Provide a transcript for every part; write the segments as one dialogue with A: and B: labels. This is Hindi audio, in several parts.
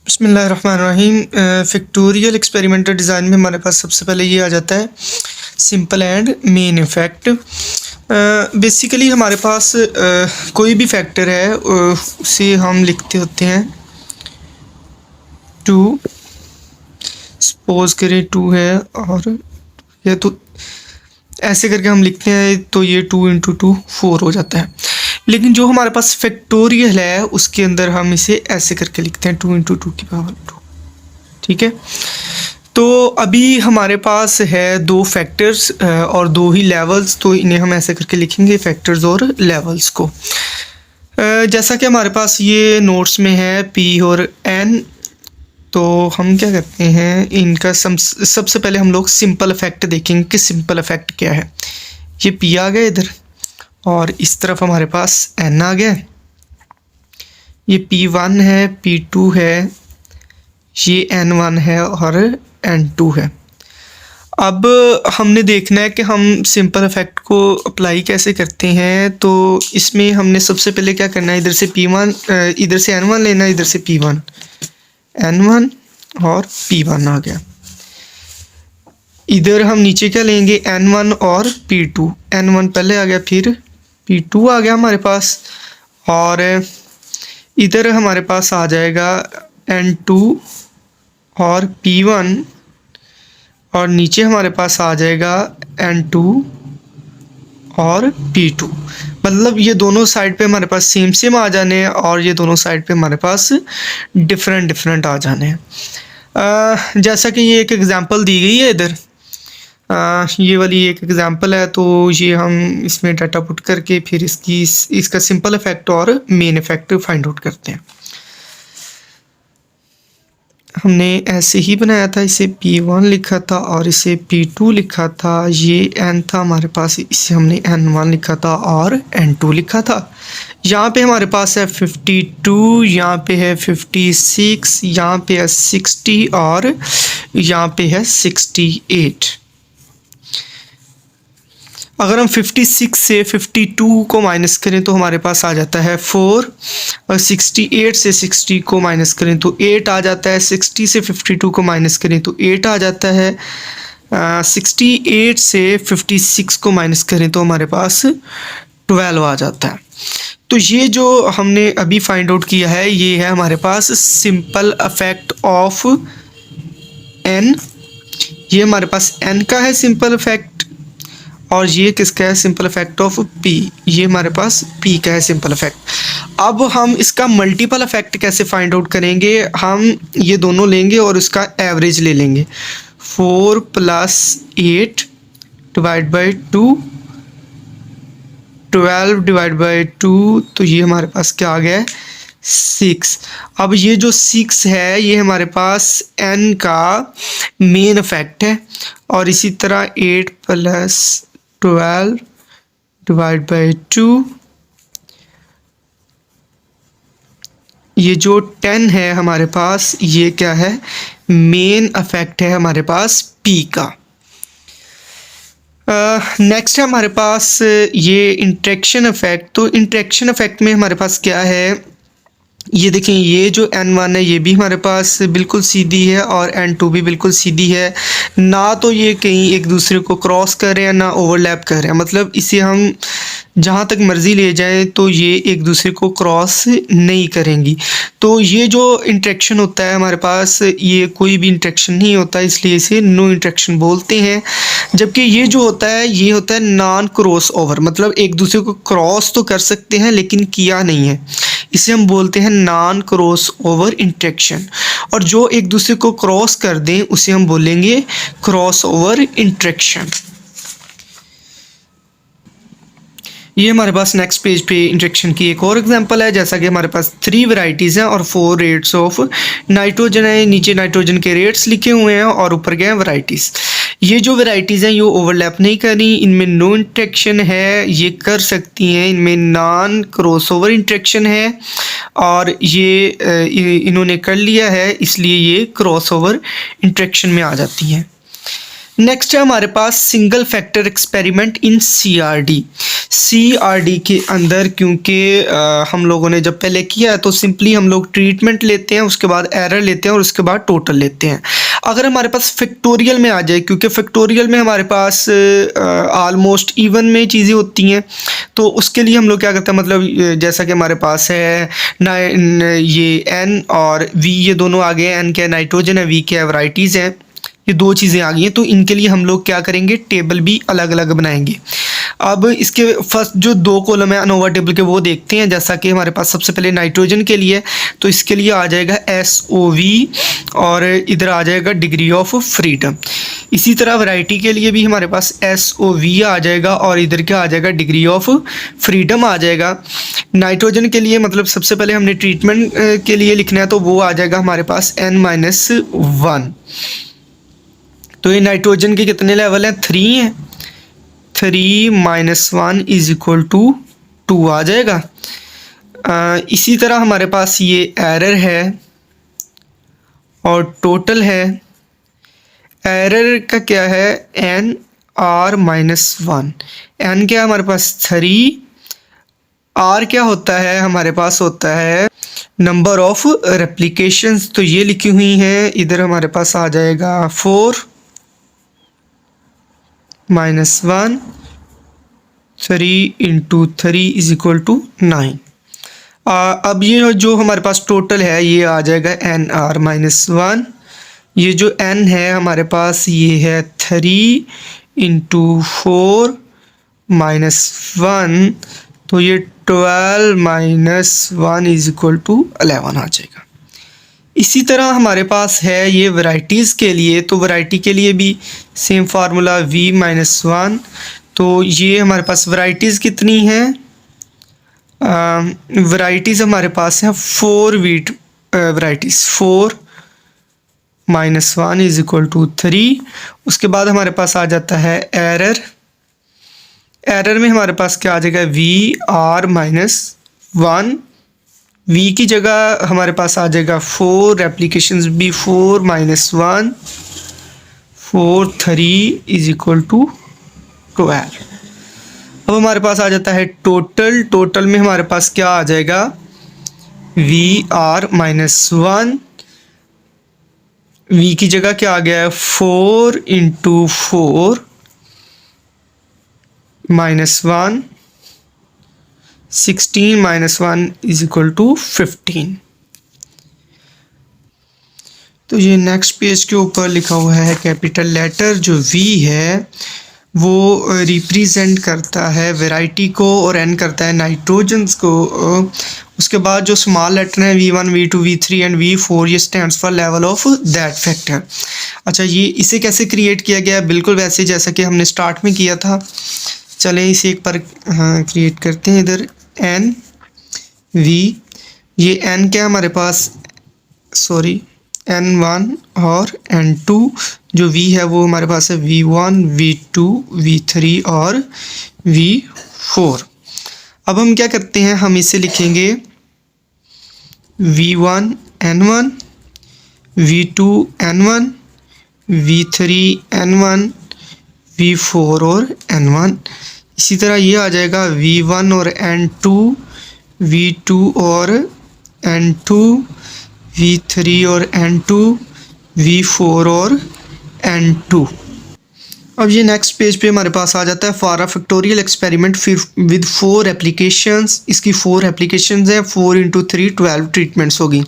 A: बिस्मिल्लाहिर्रहमानिर्रहीम। फैक्टोरियल एक्सपेरिमेंटल डिज़ाइन में हमारे पास सबसे पहले ये आ जाता है simple and main effect. Basically हमारे पास कोई भी फैक्टर है उसे हम लिखते होते हैं टू। सपोज करें टू है और ये तो ऐसे करके हम लिखते हैं तो ये 2 इंटू 2 4 हो जाता है। लेकिन जो हमारे पास फैक्टोरियल है उसके अंदर हम इसे ऐसे करके लिखते हैं 2 इंटू 2 की पावर 2। ठीक है, तो अभी हमारे पास है दो फैक्टर्स और दो ही लेवल्स, तो इन्हें हम ऐसे करके लिखेंगे फैक्टर्स और लेवल्स को। जैसा कि हमारे पास ये नोट्स में है पी और एन, तो हम क्या करते हैं इनका सबसे पहले हम लोग सिंपल इफेक्ट देखेंगे कि सिंपल इफेक्ट क्या है। ये पी आ गया इधर और इस तरफ हमारे पास एन आ गया। ये P1 है, P2 है, ये N1 है और N2 है। अब हमने देखना है कि हम सिंपल इफेक्ट को अप्लाई कैसे करते हैं। तो इसमें हमने सबसे पहले क्या करना है, इधर से P1 इधर से N1 लेना है, इधर से P1, N1 और P1 आ गया। इधर हम नीचे क्या लेंगे N1 और P2, N1 पहले आ गया फिर P2 आ गया हमारे पास, और इधर हमारे पास आ जाएगा N2 और P1 और नीचे हमारे पास आ जाएगा N2 और P2। मतलब ये दोनों साइड पे हमारे पास सेम सेम आ जाने हैं और ये दोनों साइड पे हमारे पास डिफरेंट डिफरेंट आ जाने हैं। जैसा कि ये एक एग्जांपल दी गई है इधर, ये वाली एक एग्जांपल है, तो ये हम इसमें डाटा पुट करके फिर इसका सिंपल इफेक्ट और मेन इफेक्ट फाइंड आउट करते हैं। हमने ऐसे ही बनाया था, इसे P1 लिखा था और इसे P2 लिखा था। ये N था हमारे पास, इसे हमने N1 लिखा था और N2 लिखा था। यहाँ पे हमारे पास है 52, यहाँ पे है 56, यहाँ पे है 60 और यहाँ पे है 68। अगर हम 56 से 52 को माइनस करें तो हमारे पास आ जाता है 4, और 68 से 60 को माइनस करें तो 8 आ जाता है। 60 से 52 को माइनस करें तो 8 आ जाता है। 68 से 56 को माइनस करें तो हमारे पास 12 आ जाता है। तो ये जो हमने अभी फाइंड आउट किया है ये है हमारे पास सिंपल इफेक्ट ऑफ एन। ये हमारे पास एन का है सिंपल इफेक्ट, और ये किसका है सिंपल इफेक्ट ऑफ पी, ये हमारे पास पी का है सिंपल इफेक्ट। अब हम इसका मल्टीपल इफेक्ट कैसे फाइंड आउट करेंगे, हम ये दोनों लेंगे और उसका एवरेज ले लेंगे। 4 + 8 डिवाइड बाई 2, 12 डिवाइड बाई 2, तो ये हमारे पास क्या आ गया है 6। अब ये जो 6 है ये हमारे पास n का मेन इफेक्ट है, और इसी तरह 8 + 12 डिवाइड बाई 2, ये जो 10 है हमारे पास ये क्या है मेन इफेक्ट है हमारे पास p का। नेक्स्ट है हमारे पास ये इंटरेक्शन इफेक्ट। तो इंटरेक्शन इफेक्ट में हमारे पास क्या है, ये देखें ये जो N1 है ये भी हमारे पास बिल्कुल सीधी है और N2 भी बिल्कुल सीधी है। ना तो ये कहीं एक दूसरे को क्रॉस कर रहे हैं ना ओवरलैप कर रहे हैं, मतलब इसे हम जहाँ तक मर्ज़ी ले जाएं तो ये एक दूसरे को क्रॉस नहीं करेंगी। तो ये जो इंटरेक्शन होता है हमारे पास ये कोई भी इंटरेक्शन नहीं होता, इसलिए इसे नो इंटरेक्शन बोलते हैं। जबकि ये जो होता है ये होता है नॉन क्रॉस ओवर, मतलब एक दूसरे को क्रॉस तो कर सकते हैं लेकिन किया नहीं है, इसे हम बोलते हैं नॉन क्रॉस ओवर इंटरेक्शन। और जो एक दूसरे को क्रॉस कर दें उसे हम बोलेंगे क्रॉस ओवर इंटरेक्शन। ये हमारे पास नेक्स्ट पेज पे इंटरेक्शन की एक और एग्जांपल है। जैसा कि हमारे पास 3 वैरायटीज़ हैं और 4 रेट्स ऑफ नाइट्रोजन है। नीचे नाइट्रोजन के रेट्स लिखे हुए हैं और ऊपर क्या है वैरायटीज़। ये जो वैरायटीज़ हैं ये ओवरलैप नहीं करी, इनमें नो इंटरेक्शन है, ये कर सकती हैं, इनमें नॉन क्रॉसओवर इंटरेक्शन है, और ये इन्होंने कर लिया है इसलिए ये क्रॉसओवर इंटरेक्शन में आ जाती हैं। नेक्स्ट है हमारे पास single factor experiment in CRD. CRD के अंदर क्योंकि हम लोगों ने जब पहले किया है तो सिंपली हम लोग ट्रीटमेंट लेते हैं, उसके बाद एरर लेते हैं और उसके बाद टोटल लेते हैं। अगर हमारे पास फैक्टोरियल में आ जाए, क्योंकि फैक्टोरियल में हमारे पास ऑलमोस्ट इवन में चीज़ें होती हैं, तो उसके लिए हम लोग क्या करते हैं, मतलब जैसा कि हमारे पास है ये एन और वी, ये दोनों आ गए। एन क्या नाइट्रोजन है, वी क्या वैराइटीज़ हैं, ये दो चीज़ें आ गई हैं। तो इनके लिए हम लोग क्या करेंगे, टेबल भी अलग अलग बनाएंगे। अब इसके फर्स्ट जो दो कॉलम है अनोवा टेबल के, वो देखते हैं। जैसा कि हमारे पास सबसे पहले नाइट्रोजन के लिए, तो इसके लिए आ जाएगा SOV और इधर आ जाएगा डिग्री ऑफ फ्रीडम। इसी तरह वैरायटी के लिए भी हमारे पास SOV आ जाएगा और इधर क्या आ जाएगा, डिग्री ऑफ फ्रीडम आ जाएगा। नाइट्रोजन के लिए मतलब सबसे पहले हमने ट्रीटमेंट के लिए लिखना है, तो वो आ जाएगा हमारे पास N-1। तो ये नाइट्रोजन के कितने लेवल हैं, 3 हैं। 3 - 1 = 2 आ जाएगा। इसी तरह हमारे पास ये एरर है और टोटल है। एरर का क्या है, NR-1। N क्या हमारे पास 3, R क्या होता है, हमारे पास होता है नंबर ऑफ रेप्लिकेशंस, तो ये लिखी हुई हैं। इधर हमारे पास आ जाएगा 4 - 1, 3 × 3 = 9। अब ये जो हमारे पास टोटल है ये आ जाएगा NR-1। ये जो N है हमारे पास ये है 3 × 4 - 1, तो ये 12 - 1 = 11 आ जाएगा। इसी तरह हमारे पास है ये वैराइटीज़ के लिए, तो वैरायटी के लिए भी सेम फार्मूला V - 1। तो ये हमारे पास वैराइटीज़ कितनी हैं, वैराइटीज़ हमारे पास हैं 4 वीट वैराइटीज़। 4 - 1 = 3। उसके बाद हमारे पास आ जाता है एरर। एरर में हमारे पास क्या आ जाएगा, VR-1। V की जगह हमारे पास आ जाएगा 4, रेप्लिकेशंस भी 4 - 1, 4 3 = 12। अब हमारे पास आ जाता है टोटल। टोटल में हमारे पास क्या आ जाएगा, VR-1। V की जगह क्या आ गया है, 4 × 4 - 1, 16 - 1 = 15। तो ये नेक्स्ट पेज के ऊपर लिखा हुआ है कैपिटल लेटर। जो V है वो रिप्रेजेंट करता है वैरायटी को और N करता है नाइट्रोजन्स को। उसके बाद जो स्मॉल लेटर है V1, V2, V3 and V4, ये stands for level of that factor. अच्छा, ये इसे कैसे क्रिएट किया गया है, बिल्कुल वैसे जैसा कि हमने स्टार्ट में किया था। चलें इसे एक बार क्रिएट करते हैं। इधर N V, ये N क्या हमारे पास, सॉरी N1 और N2। जो V है वो हमारे पास है V1, V2, V3 और V4। अब हम क्या करते हैं, हम इसे लिखेंगे V1 N1, V2 N1, V3 N1, V4 और N1। इसी तरह ये आ जाएगा V1 और N2, V2 और N2, V3 और N2, V4 और N2। अब ये नेक्स्ट पेज पे हमारे पास आ जाता है फॉर अ फैक्टोरियल एक्सपेरिमेंट फिर विद 4 एप्लीकेशंस। इसकी 4 एप्लीकेशंस हैं। 4 × 3 12 ट्रीटमेंट्स होगी।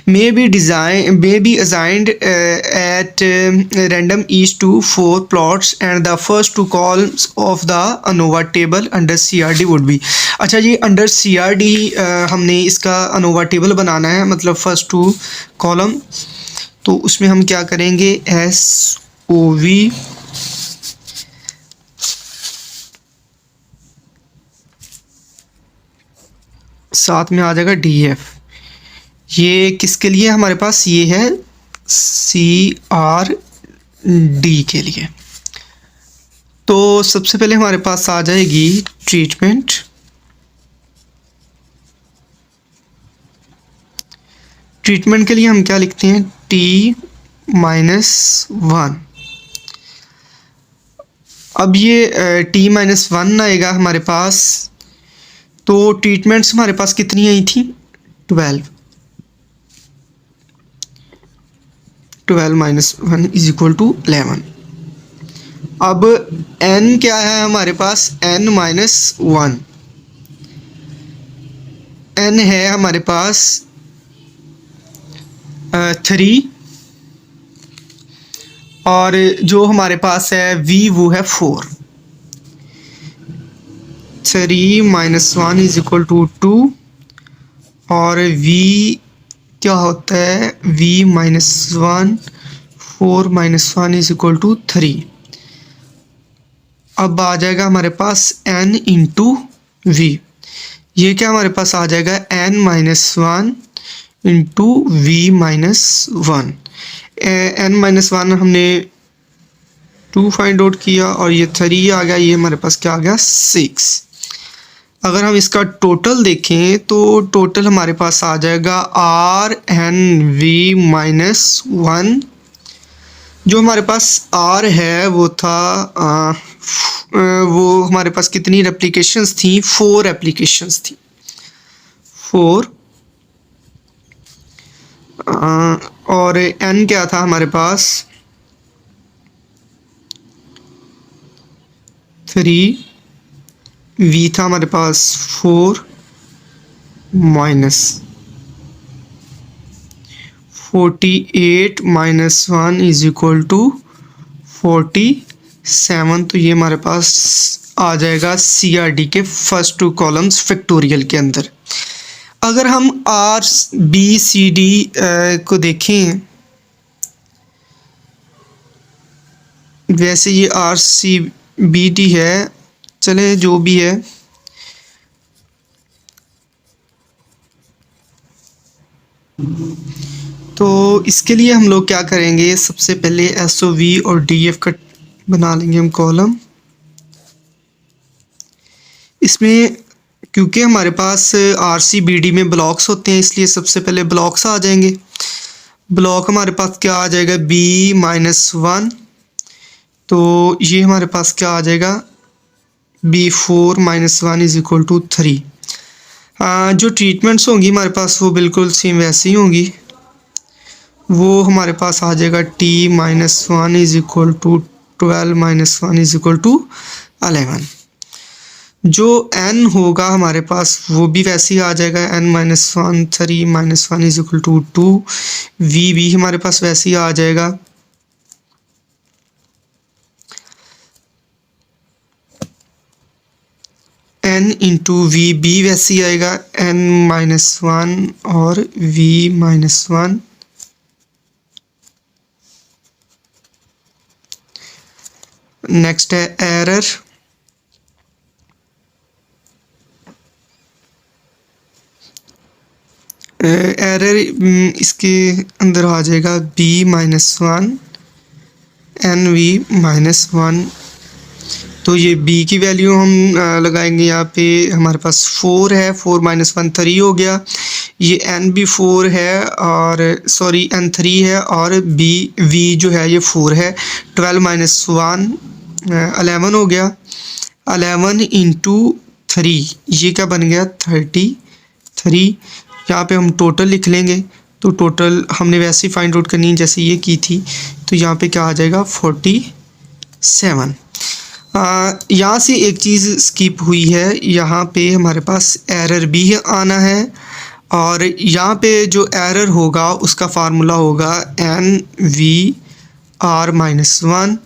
A: May be assigned at random each to 4 plots and the first 2 columns of the ANOVA table under CRD would be. अच्छा, ये अंडर CRD हमने इसका अनोवा टेबल बनाना है, मतलब फर्स्ट 2 कॉलम। तो उसमें हम क्या करेंगे, SOV साथ में आ जाएगा DF। ये किसके लिए हमारे पास, ये है CRD के लिए। तो सबसे पहले हमारे पास आ जाएगी ट्रीटमेंट। ट्रीटमेंट के लिए हम क्या लिखते हैं, T - 1। अब ये t-1 आएगा हमारे पास, तो ट्रीटमेंट्स हमारे पास कितनी आई थी? 12 माइनस 1 इज इक्वल टू 11। अब n क्या है हमारे पास? n-1 n है हमारे पास 3, और जो हमारे पास है v वो है 4। 3 माइनस 1 इज इक्वल टू 2, और v क्या होता है? v minus 1, 4 minus 1 is equal to 3। अब आ जाएगा हमारे पास n इंटू वी। ये क्या हमारे पास आ जाएगा? n-1 into v-1। n-1 हमने 2 फाइंड आउट किया, और ये 3 आ गया, ये हमारे पास क्या आ गया? 6। अगर हम इसका टोटल देखें तो टोटल हमारे पास आ जाएगा r-v-1। जो हमारे पास r है वो था वो हमारे पास कितनी रेप्लिकेशंस थी? 4 रेप्लिकेशंस थी, 4। और n क्या था हमारे पास? 3। v था हमारे पास 4 minus 48 minus 1 is equal to 47। तो ये हमारे पास आ जाएगा CRD के फर्स्ट 2 कॉलम्स फैक्टोरियल के अंदर। अगर हम RBCD को देखें, वैसे ये RCBD है, चले जो भी है, तो इसके लिए हम लोग क्या करेंगे? सबसे पहले SOV और DF का बना लेंगे हम कॉलम। इसमें क्योंकि हमारे पास RCBD में ब्लॉक्स होते हैं, इसलिए सबसे पहले ब्लॉक्स आ जाएंगे। ब्लॉक हमारे पास क्या आ जाएगा? B-1। तो ये हमारे पास क्या आ जाएगा? B4 minus 1 is equal to 3। जो ट्रीटमेंट्स होंगी हमारे पास वो बिल्कुल सेम वैसे ही होंगी। वो हमारे पास आ जाएगा t-1 is equal to 12 minus 1 is equal to 11। जो n होगा हमारे पास वो भी वैसे ही आ जाएगा, n-1 3 minus 1 is equal to 2। v भी हमारे पास वैसे ही आ जाएगा। n इंटू वी भी वैसे ही आएगा, n-1 और v-1। नेक्स्ट है एरर। एरर इसके अंदर आ जाएगा b-1 n-v-1। तो ये b की वैल्यू हम लगाएंगे यहाँ पे, हमारे पास 4 है, 4 माइनस 1 3 हो गया। ये n भी 4 है, और सॉरी n 3 है, और v जो है ये 4 है। 12 माइनस 1 11 हो गया। 11 इंटू 3 ये क्या बन गया? 33। यहाँ पे हम टोटल लिख लेंगे, तो टोटल हमने वैसे ही फाइंड आउट करनी जैसे ये की थी। तो यहाँ पे क्या आ जाएगा? 47। यहाँ से एक चीज़ स्किप हुई है, यहाँ पे हमारे पास एरर भी आना है, और यहाँ पे जो एरर होगा उसका फार्मूला होगा n-v-r-1।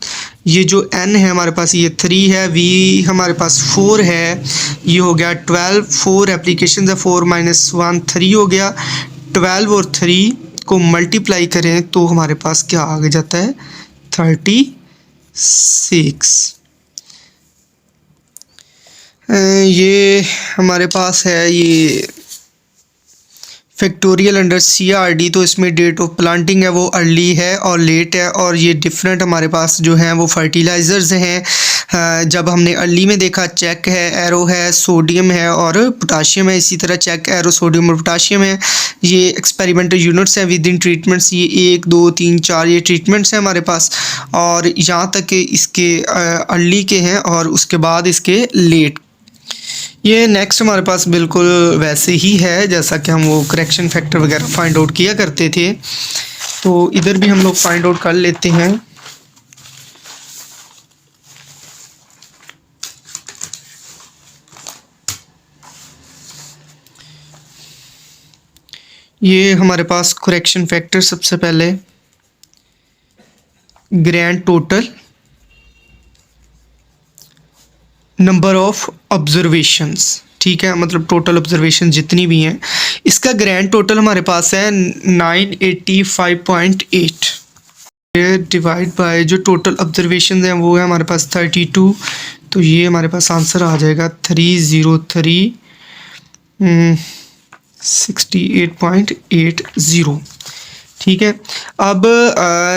A: ये जो n है हमारे पास ये 3 है, v हमारे पास 4 है, ये हो गया 12। 4 एप्लीकेशन है, 4 माइनस 1 3 हो गया। 12 और 3 को मल्टीप्लाई करें तो हमारे पास क्या आ जाता है? 36। ये हमारे पास है ये फैक्टोरियल अंडर CRD, तो इसमें डेट ऑफ प्लांटिंग है वो अर्ली है और लेट है, और ये डिफरेंट हमारे पास जो हैं वो फर्टिलाइज़र्स हैं। जब हमने अर्ली में देखा चेक है, एरो है, सोडियम है और पोटाशियम है। इसी तरह चेक, एरो, सोडियम और पोटाशियम है। ये एक्सपेरिमेंटल यूनिट्स हैं विद इन ट्रीटमेंट्स। ये 1 2 3 4 ये ट्रीटमेंट्स हैं हमारे पास, और यहाँ तक कि इसके अर्ली के हैं और उसके बाद इसके लेट। ये नेक्स्ट हमारे पास बिल्कुल वैसे ही है जैसा कि हम वो करेक्शन फैक्टर वगैरह फाइंड आउट किया करते थे, तो इधर भी हम लोग फाइंड आउट कर लेते हैं। ये हमारे पास करेक्शन फैक्टर सबसे पहले grand total number of observations, ठीक है, मतलब टोटल ऑब्जर्वेशन जितनी भी हैं, इसका ग्रैंड टोटल हमारे पास है 985.8। डिवाइड बाय जो टोटल ऑब्जर्वेशन हैं वो है हमारे पास 32, तो ये हमारे पास आंसर आ जाएगा 30368.80। ठीक है। अब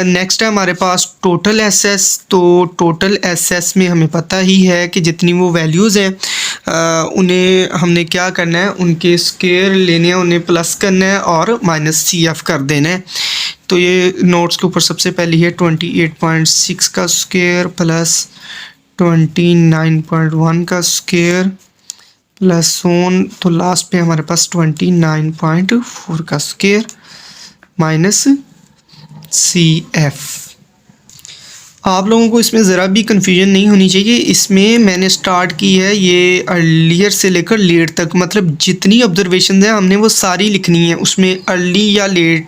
A: नेक्स्ट है हमारे पास टोटल एसएस। तो टोटल एसएस में हमें पता ही है कि जितनी वो वैल्यूज़ हैं उन्हें हमने क्या करना है, उनके स्क्वायर लेने हैं, उन्हें प्लस करना है और माइनस CF कर देना है। तो ये नोट्स के ऊपर सबसे पहले है 28.6 का स्क्वायर प्लस 29.1 का स्क्वायर प्लस सोन, तो लास्ट पे हमारे पास 29.4 का स्क्वायर माइनस CF। आप लोगों को इसमें ज़रा भी कंफ्यूजन नहीं होनी चाहिए। इसमें मैंने स्टार्ट की है ये अर्लियर से लेकर लेट तक, मतलब जितनी ऑब्जर्वेशन है हमने वो सारी लिखनी है, उसमें अर्ली या लेट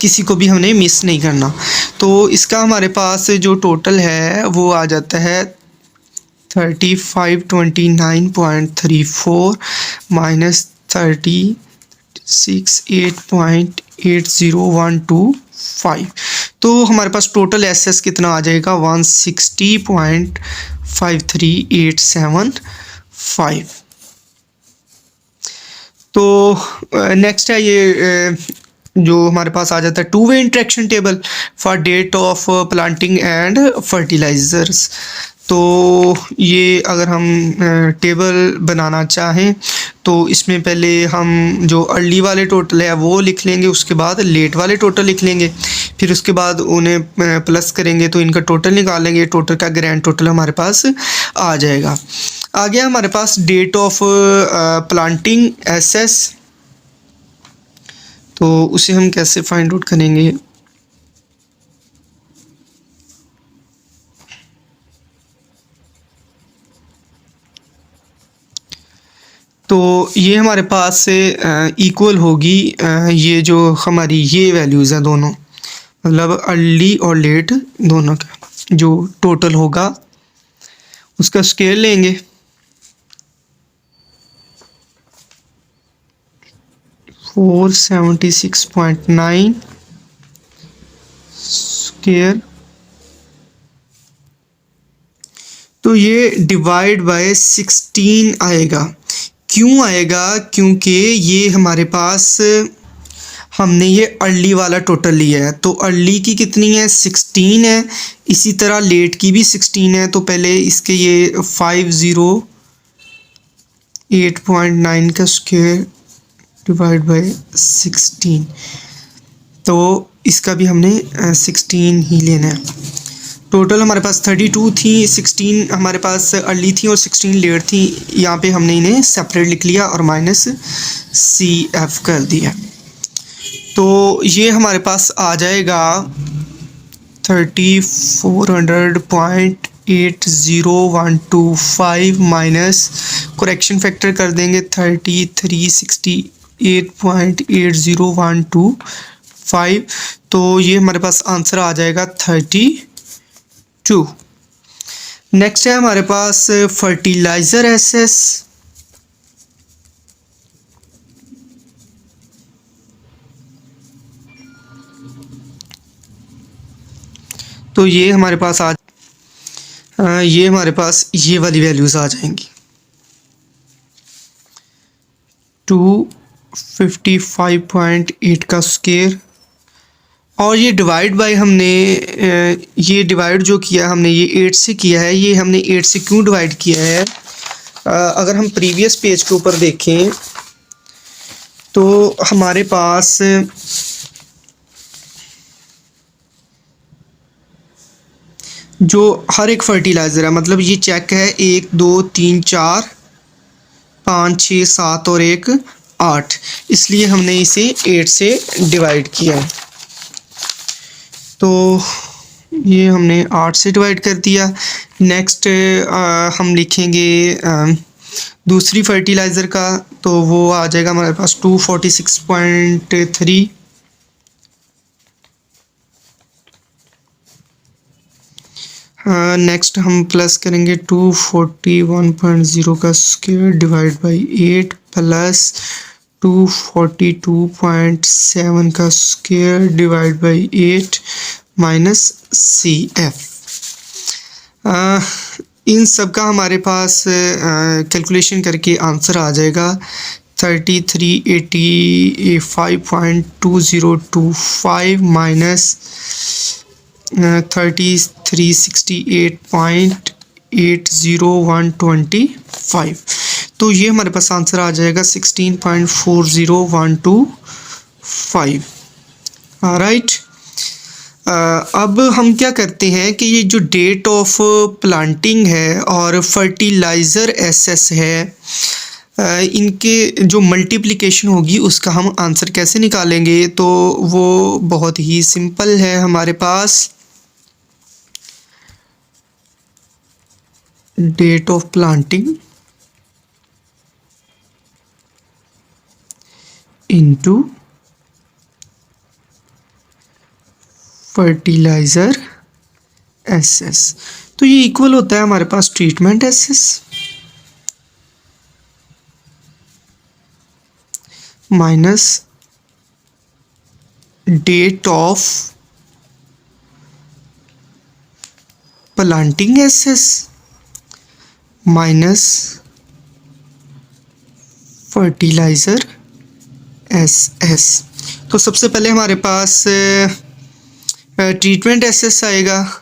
A: किसी को भी हमने मिस नहीं करना। तो इसका हमारे पास जो टोटल है वो आ जाता है 3529.34 माइनस 36.8.80125। तो हमारे पास टोटल एसएस कितना आ जाएगा 160.53875। तो नेक्स्ट है ये जो हमारे पास आ जाता है 2-वे interaction table for date of planting and fertilisers. तो ये अगर हम टेबल बनाना चाहें तो इसमें पहले हम जो अर्ली वाले टोटल है वो लिख लेंगे, उसके बाद लेट वाले टोटल लिख लेंगे, फिर उसके बाद उन्हें प्लस करेंगे तो इनका टोटल निकालेंगे। टोटल का ग्रैंड टोटल हमारे पास आ जाएगा। आ गया हमारे पास डेट ऑफ प्लांटिंग एसएस, तो उसे हम कैसे फाइंड आउट करेंगे। तो ये हमारे पास से इक्वल होगी ये जो हमारी ये वैल्यूज़ हैं दोनों, मतलब अर्ली और लेट दोनों का जो टोटल होगा उसका स्केल लेंगे, फोर 76.9 स्क्वायर, तो ये डिवाइड बाय 16 आएगा। क्यों आएगा? क्योंकि ये हमारे पास हमने ये अर्ली वाला टोटल लिया है, तो अर्ली की कितनी है 16 है, इसी तरह लेट की भी 16 है। तो पहले इसके ये 508.9 का स्क्वायर डिवाइड बाय 16, तो इसका भी हमने 16 ही लेना है। टोटल हमारे पास 32 थी, 16 हमारे पास अर्ली थी और 16 लेट थी। यहाँ पे हमने इन्हें सेपरेट लिख लिया और माइनस CF कर दिया। तो ये हमारे पास आ जाएगा 3400.80125 माइनस करेक्शन फैक्टर कर देंगे 3368.80125, तो ये हमारे पास आंसर आ जाएगा 32। नेक्स्ट है हमारे पास फर्टिलाइज़र एसएस। तो ये हमारे पास ये हमारे पास ये वाली वैल्यूज़ आ जाएंगी 2 55.8 का स्क्वायर, और ये डिवाइड बाय हमने ये डिवाइड जो किया हमने ये 8 से किया है। ये हमने 8 से क्यों डिवाइड किया है? अगर हम प्रीवियस पेज के ऊपर देखें तो हमारे पास जो हर एक फर्टिलाइज़र है, मतलब ये चेक है 1 2 3 4 5 6 7 और 1 8, इसलिए हमने इसे 8 से डिवाइड किया। तो ये हमने 8 से डिवाइड कर दिया। नेक्स्ट हम लिखेंगे दूसरी फर्टिलाइज़र का, तो वो आ जाएगा हमारे पास 246.3। नेक्स्ट हम प्लस करेंगे 241.0 का स्क्वायर डिवाइड बाई 8 प्लस 242.7 का square divide by 8 minus CF। इन सब का हमारे पास कैलकुलेशन करके आंसर आ जाएगा 3385.2025 माइनस 3368.80125। तो ये हमारे पास आंसर आ जाएगा 16.40125। राइट। अब हम क्या करते हैं कि ये जो डेट ऑफ प्लांटिंग है और फर्टिलाइज़र SS है, इनके जो मल्टीप्लिकेशन होगी उसका हम आंसर कैसे निकालेंगे? तो वो बहुत ही सिंपल है। हमारे पास date of planting into fertiliser SS, तो ये इक्वल होता है हमारे पास treatment SS minus date of planting SS minus fertiliser SS। तो सबसे पहले हमारे पास ट्रीटमेंट SS आएगा,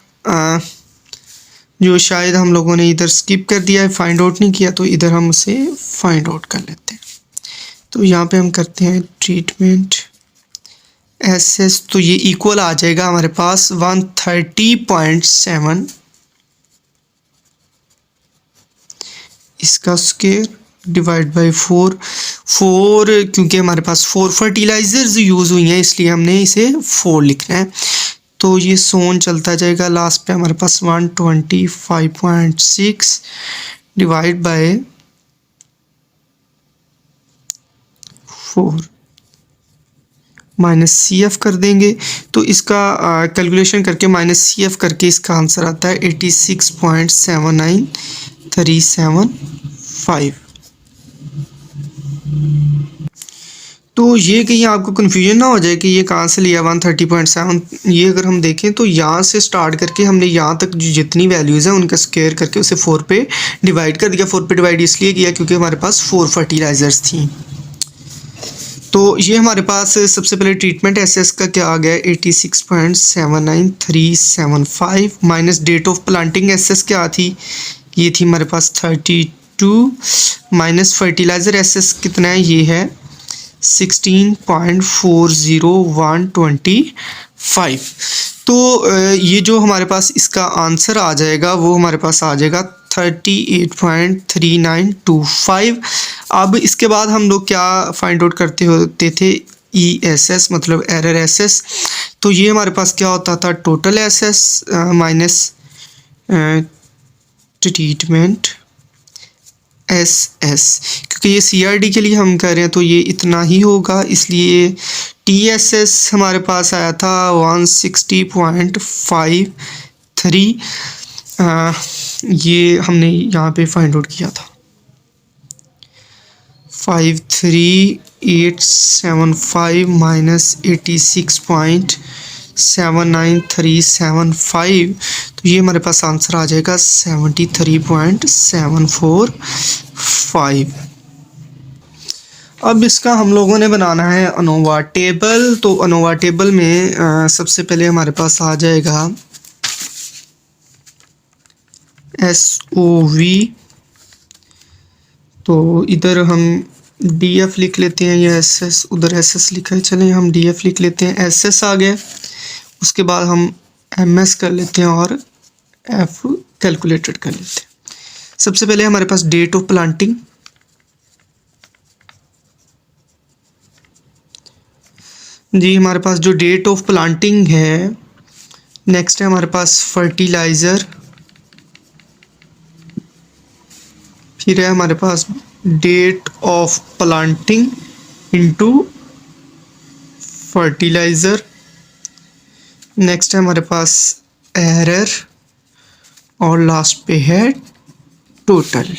A: जो शायद हम लोगों ने इधर स्किप कर दिया है, फाइंड आउट नहीं किया, तो इधर हम उसे फाइंड आउट कर लेते हैं। तो यहाँ पे हम करते हैं ट्रीटमेंट SS, तो ये इक्वल आ जाएगा हमारे पास 130.7 इसका स्क्वायर डिवाइड बाई 4 क्योंकि हमारे पास 4 फर्टिलाइज़र्स यूज़ हुई हैं इसलिए हमने इसे 4 लिखना है। तो ये सोन चलता जाएगा, लास्ट पे हमारे पास 125.6 डिवाइड बाय 4 माइनस CF कर देंगे। तो इसका कैलकुलेशन करके माइनस CF करके इसका आंसर आता है 86.79375। तो ये कहीं आपको कन्फ्यूजन ना हो जाए कि ये कहाँ से लिया 130.7। ये अगर हम देखें तो यहाँ से स्टार्ट करके हमने यहाँ तक जितनी वैल्यूज़ हैं उनका स्क्वायर करके उसे 4 पे डिवाइड कर दिया। 4 पे डिवाइड इसलिए किया क्योंकि हमारे पास 4 फर्टिलाइज़र्स थी। तो ये हमारे पास सबसे पहले ट्रीटमेंट SS का क्या आ गया 86.79375 minus date of planting SS क्या थी, ये थी हमारे पास 32 माइनस फर्टिलाइज़र SS कितना है, ये है 16.40125। तो ये जो हमारे पास इसका आंसर आ जाएगा वो हमारे पास आ जाएगा 38.3925। अब इसके बाद हम लोग क्या फाइंड आउट करते होते थे ESS मतलब एरर SS। तो ये हमारे पास क्या होता था total SS minus treatment SS, क्योंकि ये CRD के लिए हम कर रहे हैं तो ये इतना ही होगा, इसलिए TSS हमारे पास आया था 160.53। ये हमने यहाँ पे फाइंड आउट किया था 53875 माइनस 86.79375। तो ये हमारे पास आंसर आ जाएगा 73.745। अब इसका हम लोगों ने बनाना है अनोवा टेबल। तो अनोवा टेबल में सबसे पहले हमारे पास आ जाएगा SOV। तो इधर हम DF लिख लेते हैं, या SS, उधर SS लिखा है, चलें हम DF लिख लेते हैं। SS आ गया, उसके बाद हम MS कर लेते हैं और F कैलकुलेटेड कर लेते हैं। सबसे पहले हमारे पास डेट ऑफ प्लांटिंग, जी हमारे पास जो डेट ऑफ प्लांटिंग है। नेक्स्ट है हमारे पास फर्टिलाइज़र, फिर है हमारे पास date of planting into fertiliser. Next है हमारे पास एरर, और लास्ट पे है टोटल।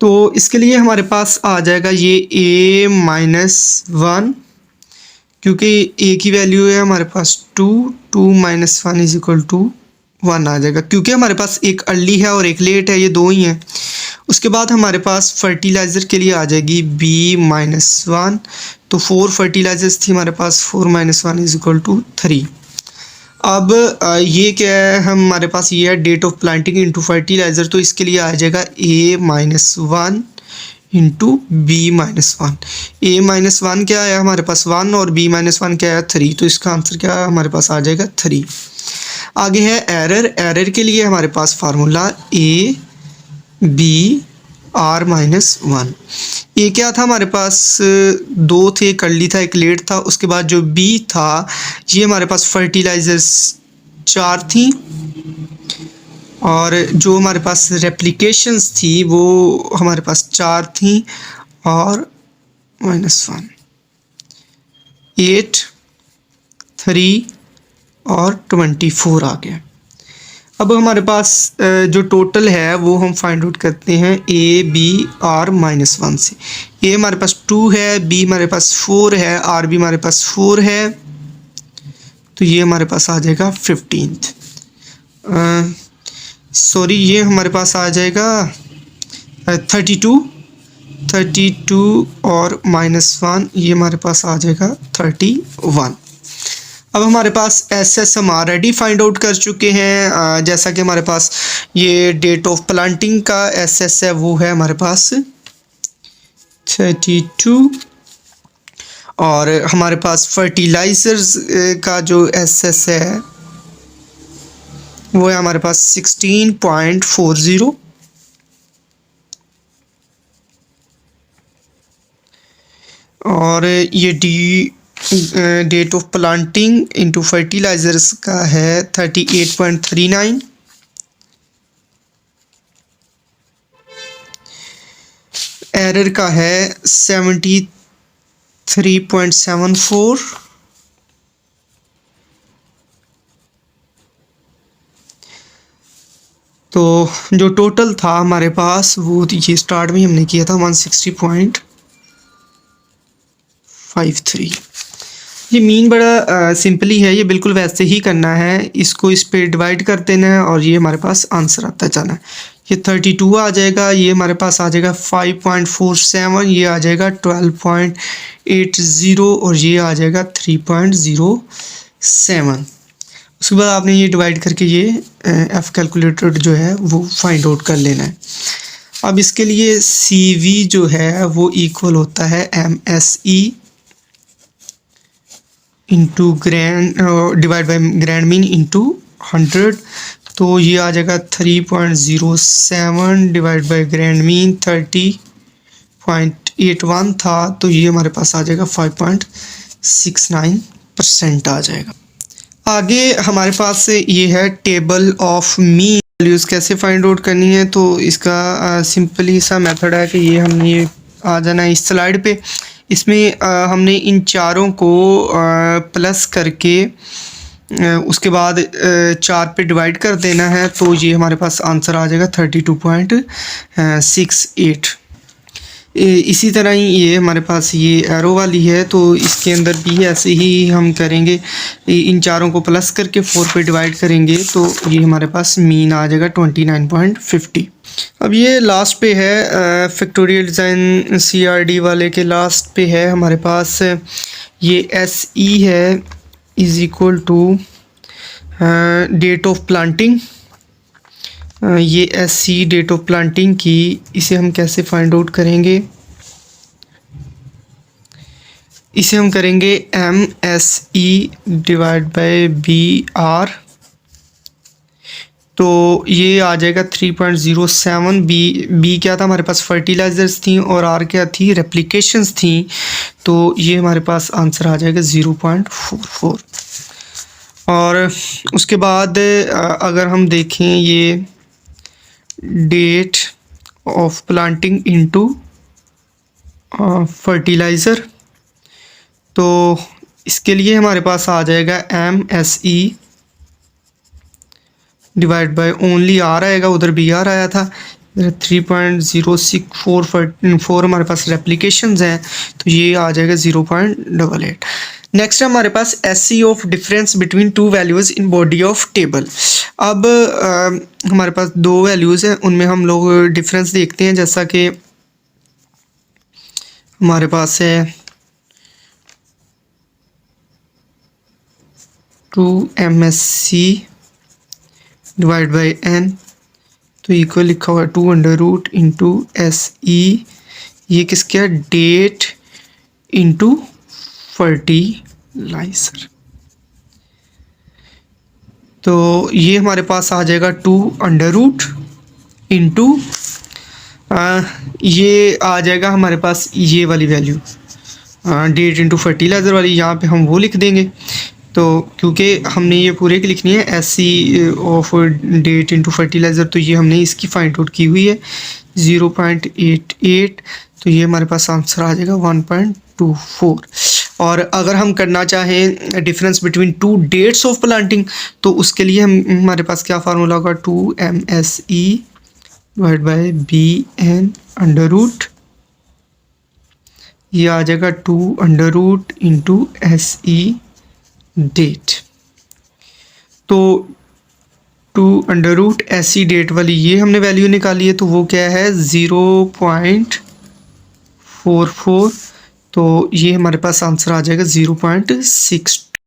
A: तो इसके लिए हमारे पास आ जाएगा ये A-1, क्योंकि A की वैल्यू है हमारे पास 2 -1 = 1 आ जाएगा, क्योंकि हमारे पास एक अर्ली है और एक लेट है, ये दो ही हैं। उसके बाद हमारे पास फर्टिलाइज़र के लिए आ जाएगी B-1। तो 4 फर्टिलाइजर्स थी हमारे पास, 4 - 1 = 3। अब ये क्या है, हमारे पास ये है date of planting into fertilizer. तो इसके लिए आ जाएगा A-1 इंटू B-1। A-1 क्या है हमारे पास 1, और B-1 क्या है 3। तो इसका आंसर क्या है हमारे पास आ जाएगा 3। आगे है एरर। एरर के लिए हमारे पास फार्मूला A-B-R-1। ये क्या था हमारे पास, 2 थे, एक अर्ली था एक लेट था। उसके बाद जो B था, ये हमारे पास फर्टिलाइजर्स 4 थी, और जो हमारे पास रेप्लिकेशंस थी वो हमारे पास 4 थी, और -1, 8, 3 और 24 आ गया। अब हमारे पास जो टोटल है वो हम फाइंड आउट करते हैं A-B-R-1 से। A हमारे पास 2 है, B हमारे पास 4 है, R भी हमारे पास 4 है। तो ये हमारे पास आ जाएगा 15th। सॉरी, ये हमारे पास आ जाएगा 32 और -1, ये हमारे पास आ जाएगा 31। अब हमारे पास SS हम ऑलरेडी फाइंड आउट कर चुके हैं। जैसा कि हमारे पास ये डेट ऑफ प्लांटिंग का SS है, वो है हमारे पास 32, और हमारे पास फर्टिलाइजर्स का जो SS है वो है हमारे पास 16.40, और ये date of planting into fertilizers का है 38.39। एरर का है 73.74। तो जो टोटल था हमारे पास वो ये स्टार्ट में हमने किया था 160.53। ये मीन बड़ा सिंपली है, ये बिल्कुल वैसे ही करना है। इसको इस पे डिवाइड कर देना है और ये हमारे पास आंसर आता जाना है। ये 32 आ जाएगा, ये हमारे पास आ जाएगा 5.47, ये आ जाएगा 12.80, और ये आ जाएगा 3.07। उसके बाद आपने ये डिवाइड करके ये F कैलकुलेटेड जो है वो फाइंड आउट कर लेना है। अब इसके लिए CV जो है वो इक्वल होता है MSE into divide by grand mean into 100। तो ये आ जाएगा 3.07 डिवाइड बाई ग्रैंड मीन 30.81 था, तो ये हमारे पास आ जाएगा 5.69% आ जाएगा। आगे हमारे पास ये है टेबल ऑफ मीन वैल्यूज़ कैसे फाइंड आउट करनी है। तो इसका सिंपली सा मेथड है कि ये हमने ये आ जाना है इस स्लाइड पे। इसमें हमने इन चारों को प्लस करके उसके बाद 4 पे डिवाइड कर देना है। तो ये हमारे पास आंसर आ जाएगा 32.68। इसी तरह ही ये हमारे पास ये एरो वाली है, तो इसके अंदर भी ऐसे ही हम करेंगे, इन चारों को प्लस करके 4 पे डिवाइड करेंगे तो ये हमारे पास मीन आ जाएगा 29.50। अब ये लास्ट पे है फैक्टोरियल डिज़ाइन CRD वाले के लास्ट पे है हमारे पास ये SE है is equal to date of planting. ये SE डेट ऑफ प्लांटिंग की इसे हम कैसे फाइंड आउट करेंगे, इसे हम करेंगे MSE डिवाइड बाय BR, तो ये आ जाएगा 3.07। बी क्या था हमारे पास, फर्टिलाइजर्स थी, और R क्या थी, रेप्लिकेशंस थी, तो ये हमारे पास आंसर आ जाएगा 0.44। और उसके बाद अगर हम देखें ये date of planting into fertilizer, तो इसके लिए हमारे पास आ जाएगा MSE divide by only R आएगा, उधर BR आया था, 3.0644 हमारे पास रेप्लिकेशंस हैं, तो ये आ जाएगा 0.88। नेक्स्ट है हमारे पास SE of difference between two values in body of table. अब हमारे पास दो वैल्यूज़ हैं, उनमें हम लोग डिफरेंस देखते हैं, जैसा कि हमारे पास है 2MSC डिवाइड बाई N, तो इक्वल लिखा हुआ है 2 इंटू SE, ये किसका है, डेट इंटू फर्टिलाइजर, तो ये हमारे पास आ जाएगा 2 इंटू ये आ जाएगा हमारे पास ये वाली वैल्यू डेट इंटू फर्टिलाइज़र वाली, यहाँ पे हम वो लिख देंगे, तो क्योंकि हमने ये पूरे की लिखनी है SE of date into fertilizer, तो ये हमने इसकी फाइंड आउट की हुई है 0.88, तो ये हमारे पास आंसर आ जाएगा 1.24। और अगर हम करना चाहें difference between two dates of planting, तो उसके लिए हमारे पास क्या फार्मूला होगा, 2MSE divide by BN under root, ये आ जाएगा 2 इंटू SE डेट, तो 2 SE डेट वाली ये हमने वैल्यू निकाली है, तो वो क्या है 0.44, तो ये हमारे पास आंसर आ जाएगा 0.62।